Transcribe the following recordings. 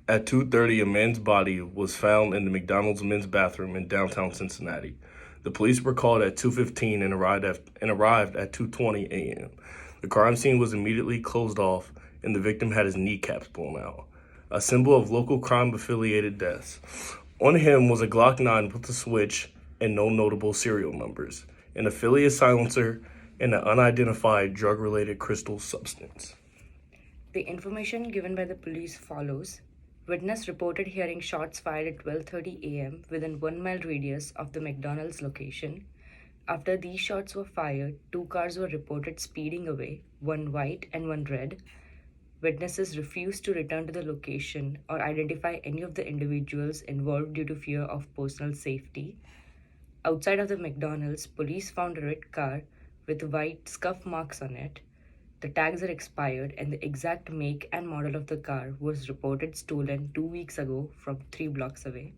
At 2:30, a man's body was found in the McDonald's men's bathroom in downtown Cincinnati. The police were called at 2:15 and arrived at 2:20 a.m. The crime scene was immediately closed off, and the victim had his kneecaps blown out, a symbol of local crime-affiliated deaths. On him was a Glock 9 with a switch and no notable serial numbers, an affiliate silencer, and an unidentified drug-related crystal substance. The information given by the police follows. Witness reported hearing shots fired at 12:30 a.m. within 1 mile radius of the McDonald's location. After these shots were fired, 2 cars were reported speeding away, one white and one red. Witnesses refused to return to the location or identify any of the individuals involved due to fear of personal safety. Outside of the McDonald's, police found a red car with white scuff marks on it. The tags are expired, and the exact make and model of the car was reported stolen 2 weeks ago from 3 blocks away.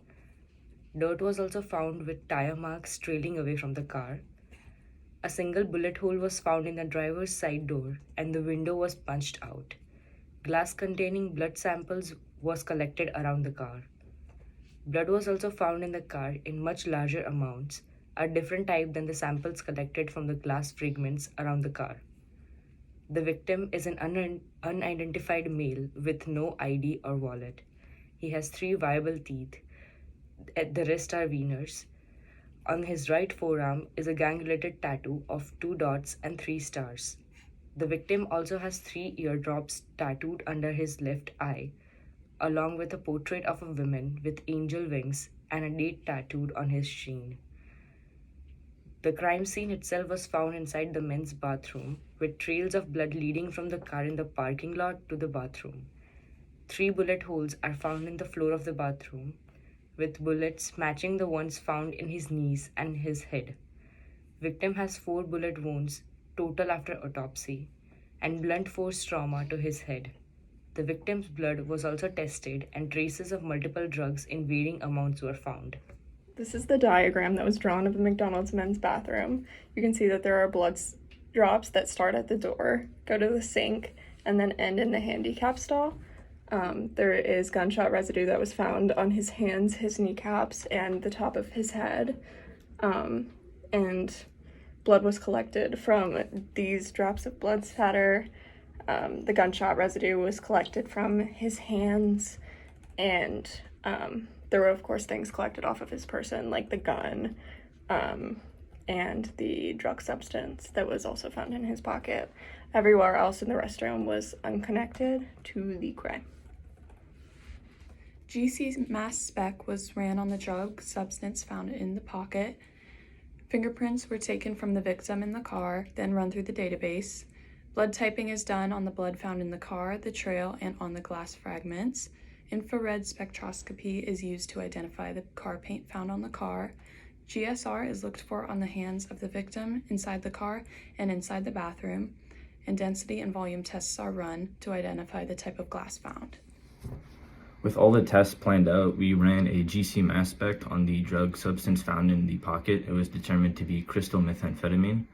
Dirt was also found with tire marks trailing away from the car. A single bullet hole was found in the driver's side door, and the window was punched out. Glass containing blood samples was collected around the car. Blood was also found in the car in much larger amounts, a different type than the samples collected from the glass fragments around the car. The victim is an unidentified male with no ID or wallet. He has 3 viable teeth. The rest are veneers. On his right forearm is a gang-related tattoo of 2 dots and 3 stars. The victim also has 3 eardrops tattooed under his left eye, along with a portrait of a woman with angel wings and a date tattooed on his shin. The crime scene itself was found inside the men's bathroom, with trails of blood leading from the car in the parking lot to the bathroom. 3 bullet holes are found in the floor of the bathroom, with bullets matching the ones found in his knees and his head. Victim has 4 bullet wounds total after autopsy, and blunt force trauma to his head. The victim's blood was also tested, and traces of multiple drugs in varying amounts were found. This is the diagram that was drawn of the McDonald's men's bathroom. You can see that there are blood drops that start at the door, go to the sink, and then end in the handicap stall. There is gunshot residue that was found on his hands, his kneecaps, and the top of his head. And blood was collected from these drops of blood spatter. The gunshot residue was collected from his hands, and there were, of course, things collected off of his person, like the gun, and the drug substance that was also found in his pocket. Everywhere else in the restroom was unconnected to the crime. GC's mass spec was ran on the drug substance found in the pocket. Fingerprints were taken from the victim in the car, then run through the database. Blood typing is done on the blood found in the car, the trail, and on the glass fragments. Infrared spectroscopy is used to identify the car paint found on the car. GSR is looked for on the hands of the victim, inside the car, and inside the bathroom. And density and volume tests are run to identify the type of glass found. With all the tests planned out, we ran a GC mass spec on the drug substance found in the pocket. It was determined to be crystal methamphetamine.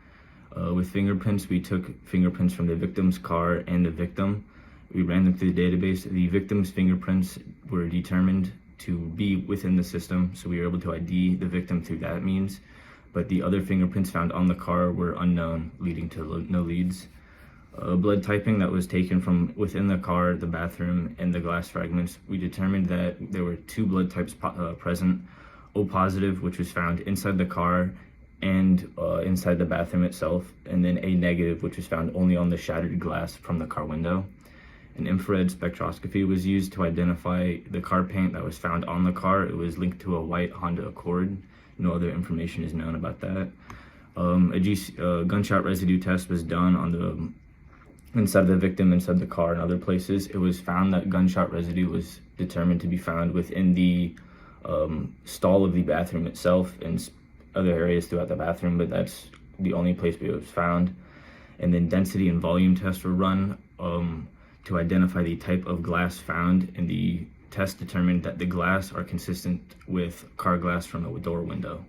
With fingerprints, we took fingerprints from the victim's car and the victim. We ran them through the database. The victim's fingerprints were determined to be within the system, so we were able to ID the victim through that means. But the other fingerprints found on the car were unknown, leading to no leads. Blood typing that was taken from within the car, the bathroom, and the glass fragments, we determined that there were 2 blood types present. O positive, which was found inside the car and inside the bathroom itself, and then A negative, which was found only on the shattered glass from the car window. An infrared spectroscopy was used to identify the car paint that was found on the car. It was linked to a white Honda Accord. No other information is known about that. A gunshot residue test was done on the inside of the victim, inside the car, and other places. It was found that gunshot residue was determined to be found within the stall of the bathroom itself and other areas throughout the bathroom, but that's the only place where it was found. And then density and volume tests were run to identify the type of glass found, and the test determined that the glass are consistent with car glass from a door window.